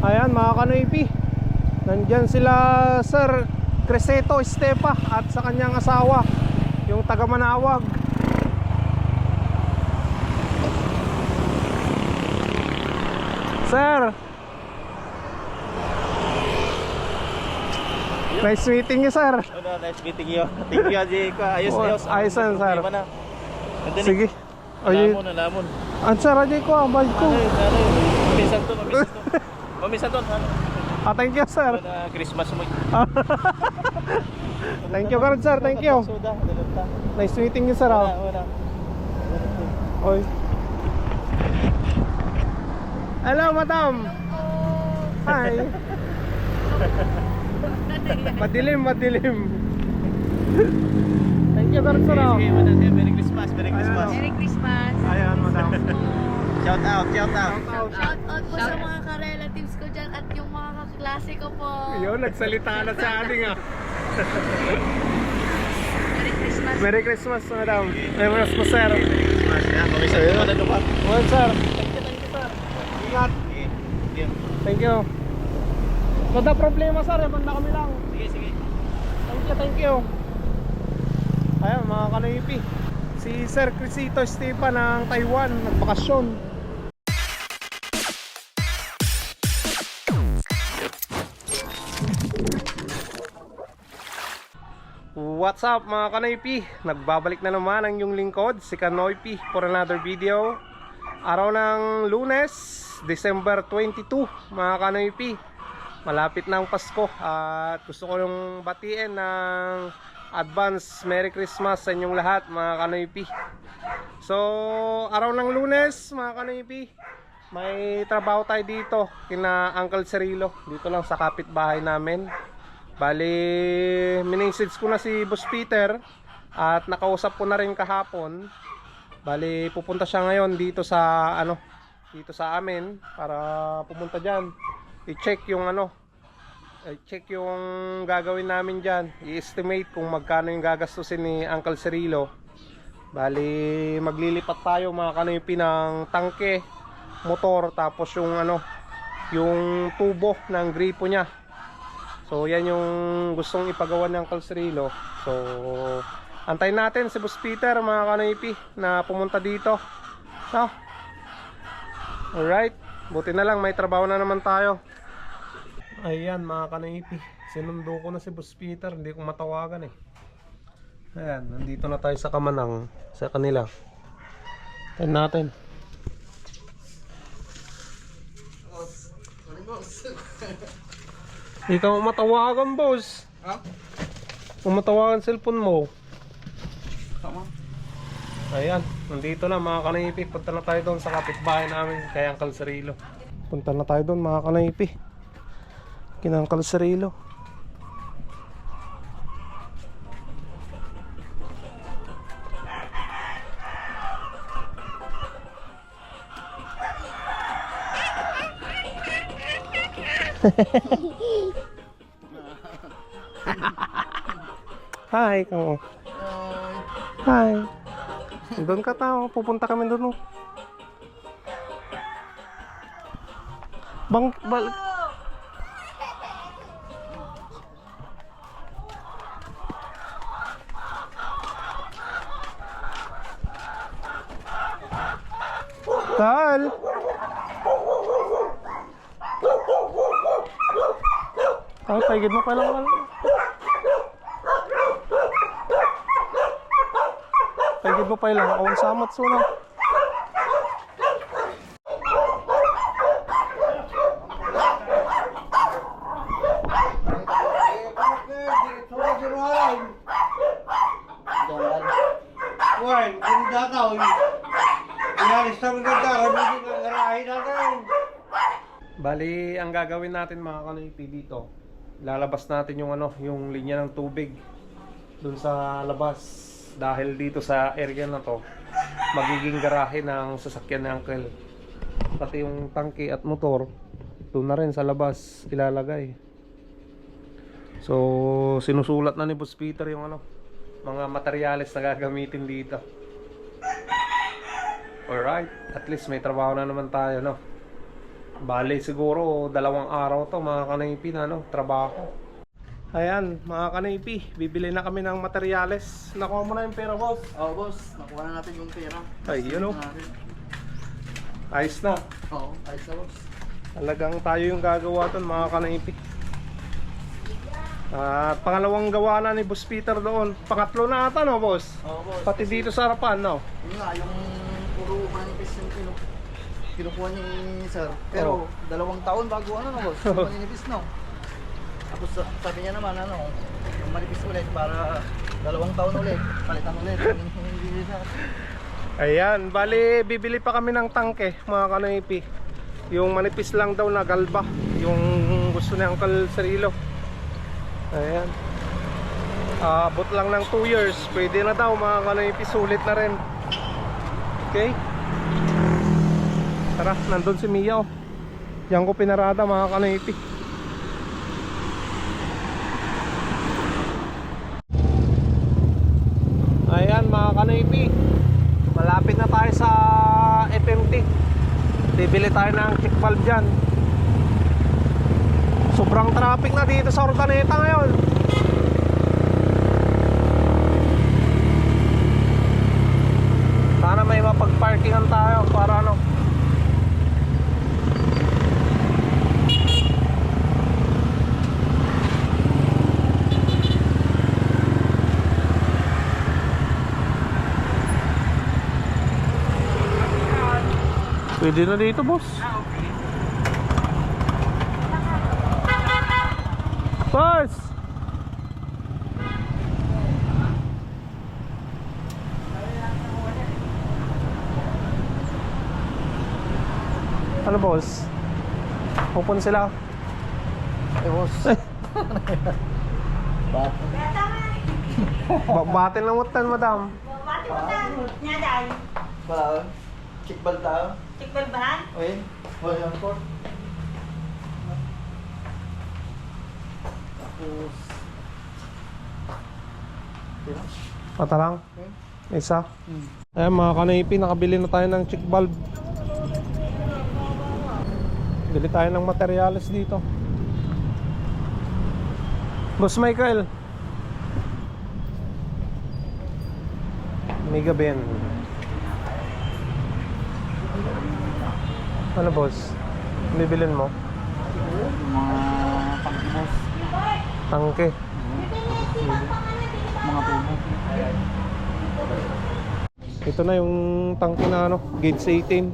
Ayan mga kanoypi, nandyan sila Sir Criseto Estepa at sa kanyang asawa, yung taga Manawag. Sir, nice meeting you, sir. Nice meeting you. Thank you, Aji. Ayos. Ayos yan, sir. Sige. Lamon. Ang sir, Aji ko, ang bayad ko. Mamisan to. Thank you, sir. Christmas mo. Thank you, God, sir. Thank you. Nice meeting you, sir. Oy. Hello, madam. Hi. Madilim. Thank you, God, sir. Merry Christmas. Merry Christmas. Ayan, madam. Shout out. Shout out po sa mga ka-relatives ko dyan at yung mga kaklase ko po. Yun, nagsalita na sa ating Merry Christmas. Merry Christmas, madam. Merry Christmas, sir. Mamisan to na lupa. Well, sir. Thank you, sir. Ingat. Thank you. Kada problema, sir, yaman na kami lang. Sige. Thank you. Ayan, mga kanoypi, si Sir Criseto Estepa ng Taiwan, nagbakasyon. What's up mga kanoypi? Nagbabalik na naman ang yung lingkod, si Kanoypi, for another video. Araw ng Lunes, December 22, mga kanoypi. Malapit na ang Pasko at gusto ko yung batiin ng advance Merry Christmas sa inyong lahat, mga kanoypi. So, araw ng Lunes, mga kanoypi, may trabaho tayo dito kina Uncle Cirilo, dito lang sa kapitbahay namin. Bali, minessage ko na si Boss Peter at nakausap ko na rin kahapon. Bali, pupunta siya ngayon dito sa dito sa amin para pumunta diyan. I-check yung i-check yung gagawin namin diyan. I-estimate kung magkano yung gagastusin ni Uncle Cirilo. Bali, maglilipat tayo mga kanoypi ng tangke, motor, tapos yung yung tubo ng gripo niya. So yan yung gustong ipagawa ng Uncle Cirilo. So antayin natin si Boss Peter, mga kanoypi, na pumunta dito. So, alright, buti na lang may trabaho na naman tayo. Ayan mga kanoypi, sinundo ko na si Boss Peter, hindi ko matawagan eh. Ayan, nandito na tayo sa Kamanang, sa kanila. Antayin natin. Ikaw matawagan, boss. Ha? Matawagan cellphone mo. Tama. Ayan, nandito na mga kanoypi. Punta na tayo doon sa kapitbahay namin kay Uncle Cirilo. Punta na tayo doon mga kanoypi, kina Uncle Cirilo. Hi, kamo. Hi. Doon ka tao, pupunta kami doon. Balik. Tal. Ay, paigid mo pa lang. Paigid mo pa lang. Awan samat suna. Bali, ang gagawin natin mga kanoypi dito, lalabas natin yung yung linya ng tubig dun sa labas, dahil dito sa area na to magiging garahe ng sasakyan ni Uncle. Pati yung tangke at motor doon na rin sa labas ilalagay. So sinusulat na ni Boss Peter yung mga materyales na gagamitin dito. Alright, at least may trabaho na naman tayo, no? Bale siguro 2 araw to mga kanaypi na trabaho. Ayan mga kanaypi, bibili na kami ng materyales. Nakuha mo na yung pera, boss? Oo, boss. Nakuha na natin yung pera. Ay, yun o. Ayos na. Oo, ayos na, boss. Talagang tayo yung gagawa doon mga kanaypi. At pangalawang gawa na ni Boss Peter doon. Pangatlo na ata, no, boss? Oo, boss. Pati dito sa harapan, no? Yun nga, yung puro manipis yung kinukuha ni sir. Pero 2 taon bago ano, no, boss? Yung manipis, no? Tapos sabi niya naman, yung manipis ulit para 2 taon ulit. Palitan ulit. Hindi na. Ayan, bali bibili pa kami ng tangke mga kanaypi. Yung manipis lang daw na galba, yung gusto ni Uncle Cirilo. Ayan, abot lang ng 2 years, pwede na daw mga kanaypi, sulit na rin. Okay, tara, nandun si Mia, oh. Diyan ko pinarada mga kanaypi. Ayan mga kanaypi, malapit na tayo sa FMT. Bibili tayo ng check valve dyan. Sobrang traffic na dito sa Urdaneta ngayon. Sana may mapag-parkingan tayo para ano. Pwede na dito, boss. Boss! Ano, boss? Open sila. Boss. Batin lang utan, madam. Mati mo tan, nya day. Ba, kickball tayo. Tikbal bahan? Okay. Wala yung court. Tapos Mata lang. Isa. Ayan mga kanaypi, nakabili na tayo ng check valve. Bili tayo ng materyales dito. Boss Michael, Mega Ben. Ano, boss? Bibilin mo? mga pang-boss. Tangke. Mga tubo. Ito na yung tangke na ano, gauge 18.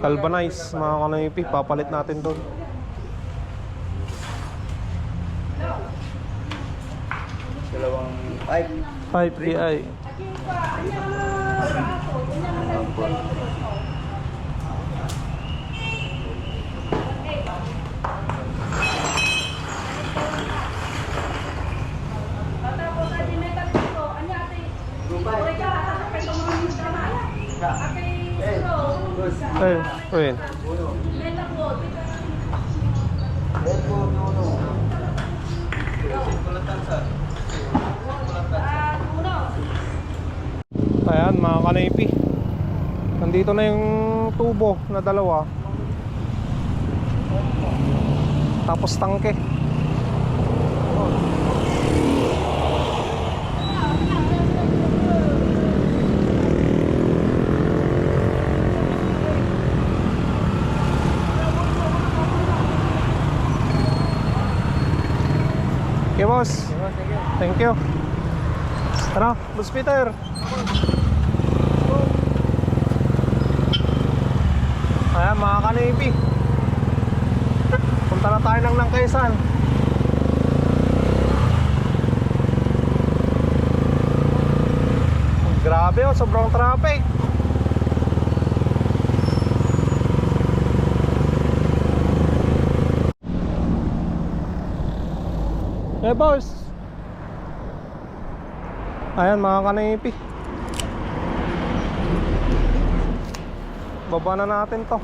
Galvanize mga kanaypi, papalit natin doon. Dalawang pipe. 5 PI. Ayun, ayun. Ayan mga kanaypi, nandito na yung tubo na 2, tapos tangke. Okay, boss. Thank you. Tara, Boss Peter. Ayan mga kanaypi, punta na tayo ng Quezon. Grabe, oh, sobrang traffic. Boss. Ayan mga kanaypi, baba na natin to.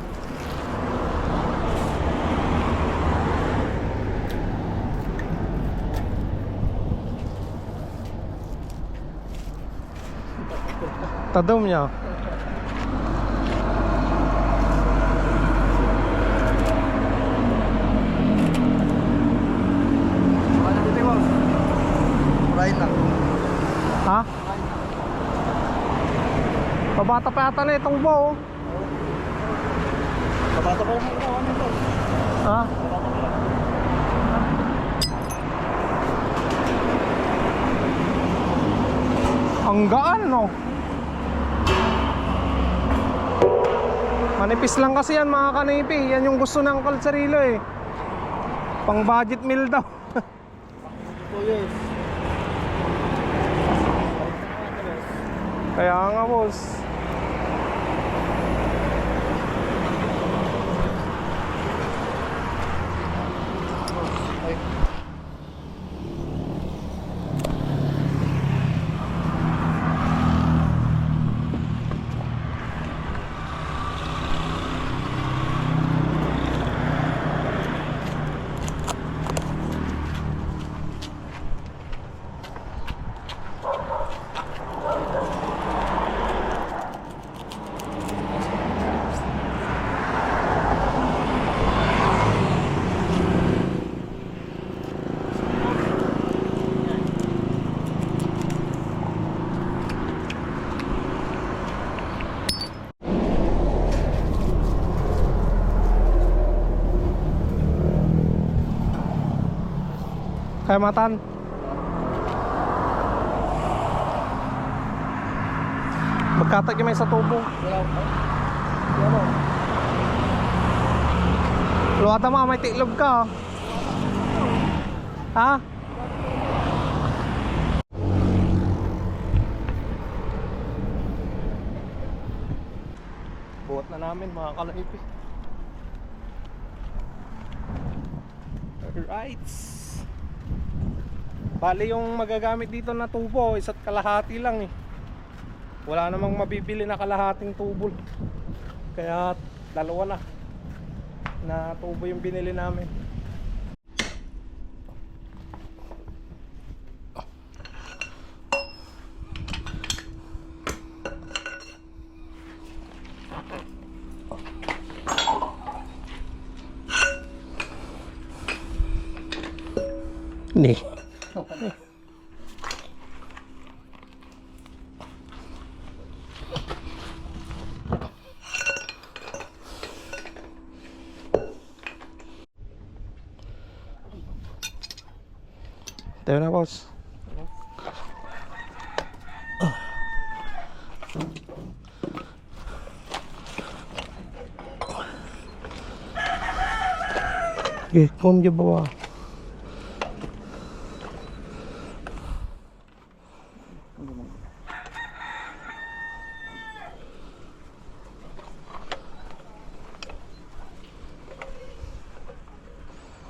Tadom niya. Kabata pa yata na itong buo. Kabata pa yung mga ano ito. Ha? Kabata pa lang. Ang gaan, no? Manipis lang kasi yan, mga kanipi. Yan yung gusto ng Kalsarilo eh. Pang budget meal daw. 2 years. Kaya nga, boss. Ay. Kaya matan. Magkatag yung may sa tubo. Wala ko. Ano? Luwata mo, may tiklog ka. Ha? Buhat na namin mga kalaipi. Alright. Bali yung magagamit dito na tubo, isa't kalahati lang eh. Wala namang mabibili na kalahating tubo. Kaya dalawa na tubo yung binili namin. Nih. Tayo na, boss. Okay, kom je bawah.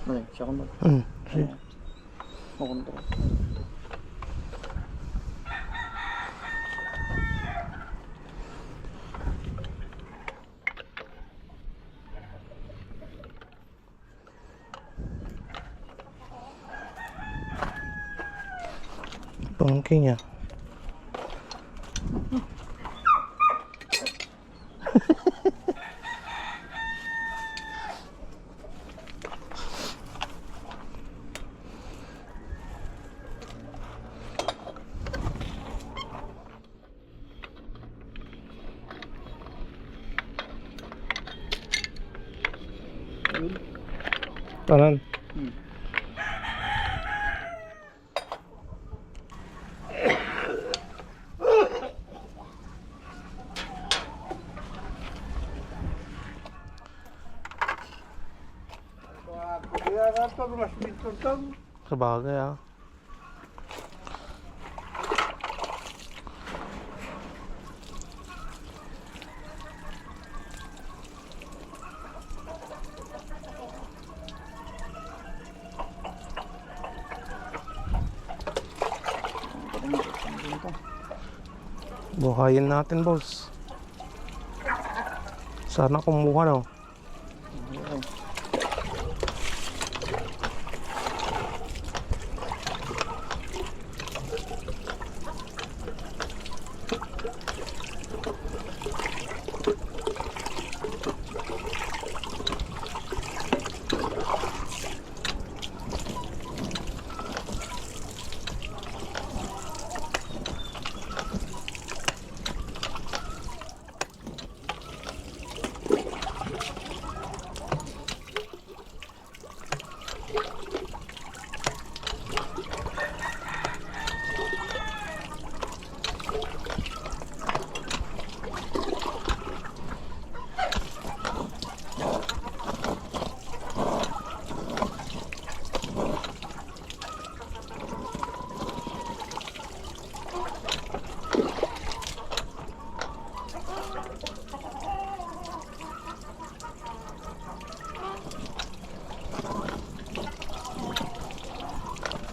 Ay, siya ko mag. Sige. Makontrol. Bangking ya. Kanan. Sabagay ah. Buhayin natin, boss. Sana kumuha no.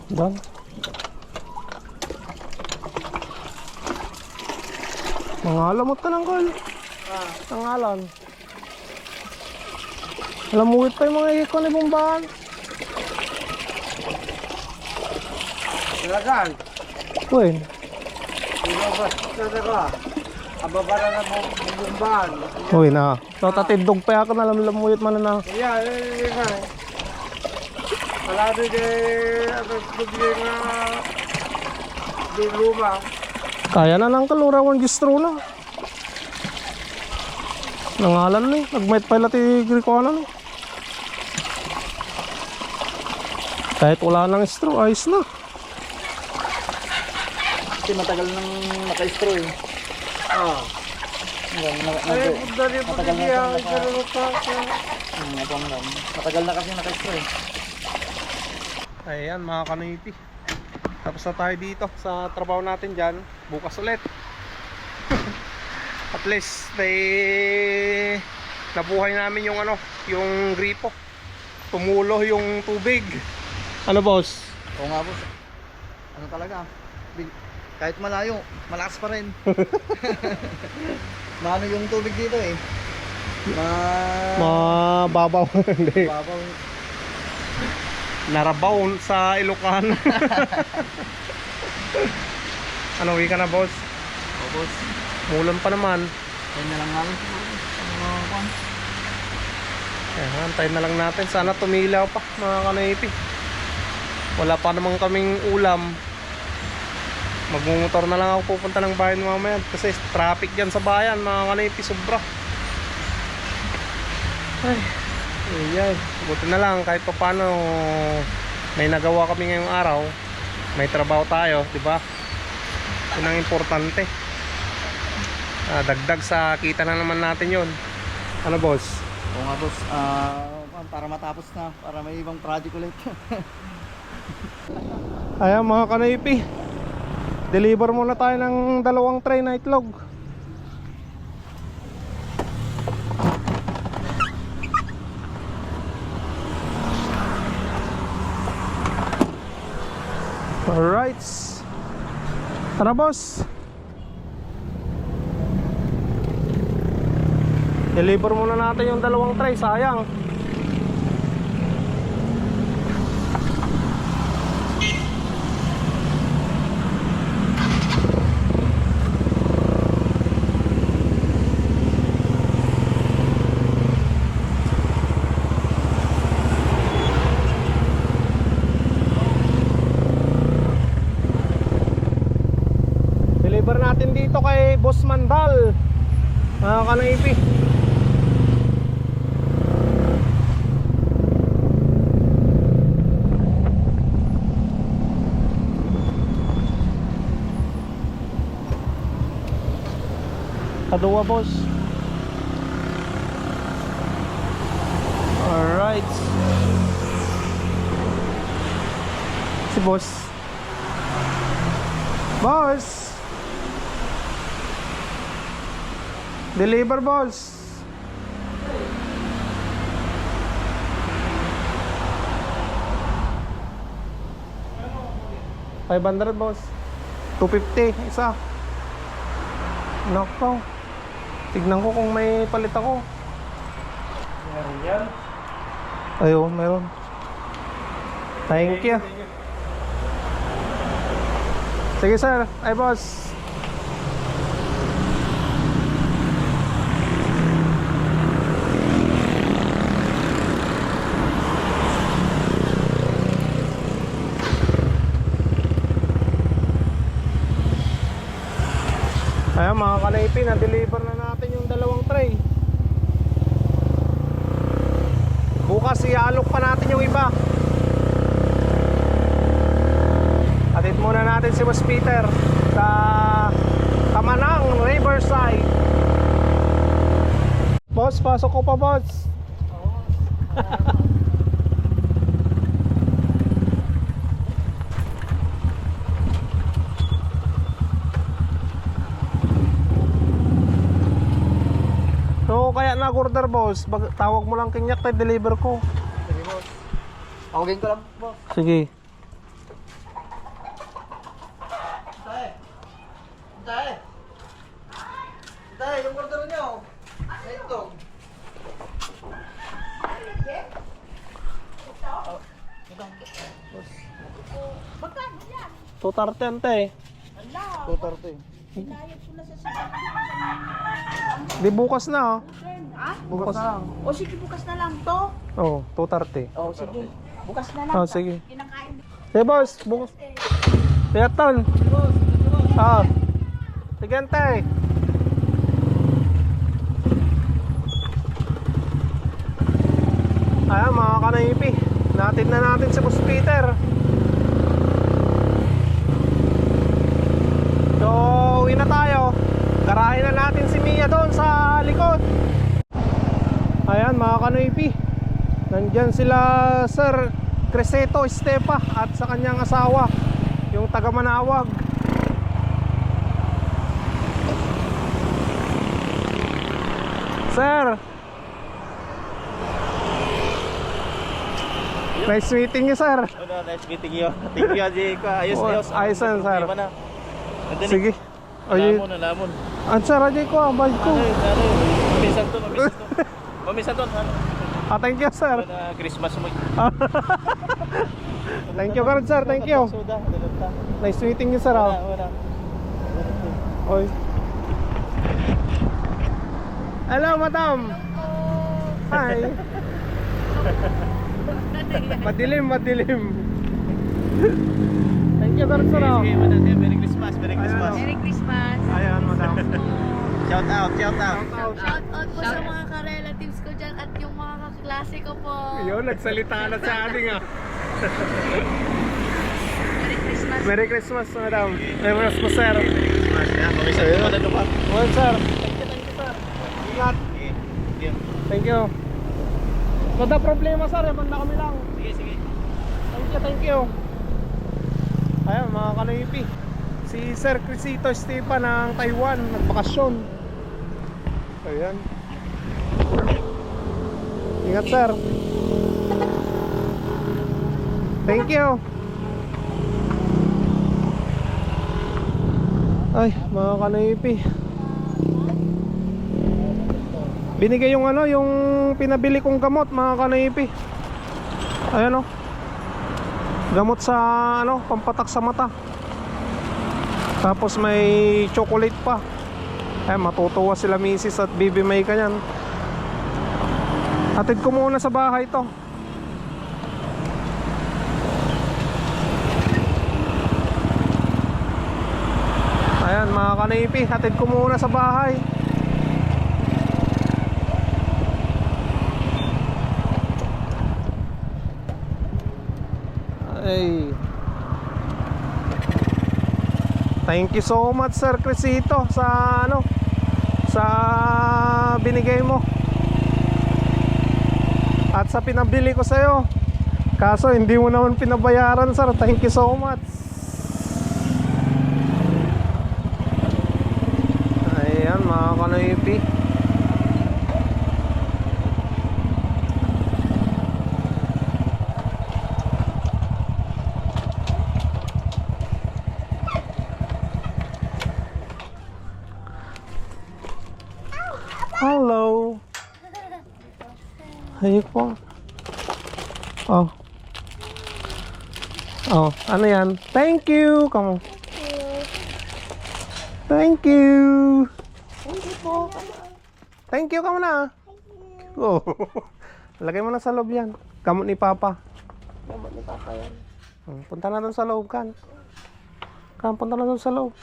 Dan. Mangalamot ka lang, Carl. Nangalan. Alamuit pa yung mga ikon ni Bumbahan. Talagan. Uy, Pinabas na ka. Ababara na mo bumban. uy na. So tatindog pa ako na lamuyot man na. Iya, nga. Wala din ano bigay nga di luma. Kaya na lang kalurawan gistro na. Nangalan na eh. Nagmait pa ila tigri ko na eh. Kahit wala nang straw, ayos na. Kasi matagal nang naka-straw eh. Ah. Matagal na kasi naka-straw eh. Ayan mga kanipi. Tapos na tayo dito sa trabaho natin dyan. Bukas ulit. At least nabuhay namin yung ano, yung gripo. Tumulo yung tubig. Ano boss? Oo nga boss. Ano talaga? Kahit malayo, malakas pa rin. Maano yung tubig dito eh. Mababaw. Hindi. Babaw. Narabaw sa Ilocano. Ano, uwi ka na boss? Oo boss. Mulan pa naman. Ayun na lang namin siguro. Ayan, antayin na lang natin. Sana tumilaw pa mga kanipi. Wala pa naman kaming ulam. Magmumotor na lang ako pupunta ng bayan mamaya. Kasi traffic dyan sa bayan mga kanipi, sobra. Ay, ay, buti na lang kahit pa paano may nagawa kami ngayong araw. May trabaho tayo, di ba? Yun ang importante. Dagdag sa kita na naman natin yon. Ano boss? Oo nga boss. Para matapos na. Para may ibang project ulit. Ayan mga kanipi, deliver muna tayo ng 2 tray na itlog. Alright. Tara boss. Deliver muna natin yung 2 tray, sayang. Deliver natin dito kay Boss Mandal. Mga kanipi. Kadua boss. Alright. Si boss. Boss. Deliver boss. $500 boss. $250 isa. Nako. Tignan ko kung may palit ako. Meron yan? Ayun, meron. Thank you. Sige sir. Ay boss. Ayan mga kanipi, na-deliver na natin yung 2 tray. Bukas iaalok pa natin yung iba. Atid muna natin si Boss Peter sa Tamanang, Riverside. Boss, pasok ko pa boss. So kaya nag-order boss, tawag mo lang kinyak tayo, deliver ko. Sige boss. Tawagin ko lang boss. Sige. Magkano yan? 230 ante. Ala, 230. binayad ko na sa sasakyan. Di bukas na oh. Ha? Bukas na lang. O sige, bukas na lang to. Oh, 230. O sige, bukas na lang. Oh, sige. Kinakain. Sige boss, bukas. Sige ton. Ah. Sige ante. Ayan mga kanaypi, natin na natin si Boss Peter. So uwi na tayo. Garahin na natin si Mia doon sa likod. Ayan mga kanaypi, nandyan sila Sir Creseto Estepa at sa kanyang asawa, yung taga Manawag. Sir, nice meeting you, sir. Nice meeting you. Thank you, Aji. Ayos, Oh, ayos. ayos yan, sir. Problema na. Nandun Sige. eh. Ay, Lamon. ang sir, ajay ko, ang bayad ko. Mamisan to. Mamisan to. Ah, thank you, sir. Christmas mo. Thank you, God, sir. Thank you. Suda, dalata. Nice meeting you, sir. Ah. Wala. Oy. Hello, madam. Hi. Madilim. Thank you, God, sir. Ah. Okay, madam. Merry Christmas. Merry Christmas. Merry Christmas! Ayan, madam. Shout out. Shout out po sa mga ka-relatives ko dyan at yung mga kaklase ko po. Yun, nagsalita na sa ating ah. Merry Christmas! Merry Christmas, madam. Merry Christmas, sir. Christmas. Mamisan mo na lupa. Well, sir. Thank you, sir. Ingat. Sige. Thank you. Kada problema, sir. Yaman na kami lang. Sige. Thank you. Ayan, mga kanaypi. Si Sir Crisito Estepa ng Taiwan, nagbakasyon. Ayan. Ingat, sir. Thank you. Ay, mga kanaypi. Binigay yung yung pinabili kong gamot, mga kanaypi. Ayan o. Gamot sa pampatak sa mata. Tapos may chocolate pa. Ay, matutuwa sila misis at Bibi May kanyan. Hatid ko muna sa bahay to. Ayan mga kanaypi, hatid ko muna sa bahay. Ay. Thank you so much, Sir Crisito, sa sa binigay mo at sa pinabili ko sa'yo. Kaso hindi mo naman pinabayaran, sir. Thank you so much. Ayan mga kanaypi. Hello. Ayun po. Oh. Oh, ano yan? Thank you. Come on. Thank you. Thank you, kamu na. Oh. Lagay mo na sa loob yan. Kamot ni Papa. Kamot ni Papa yan. Punta na doon sa loob kan. Punta na doon sa loob.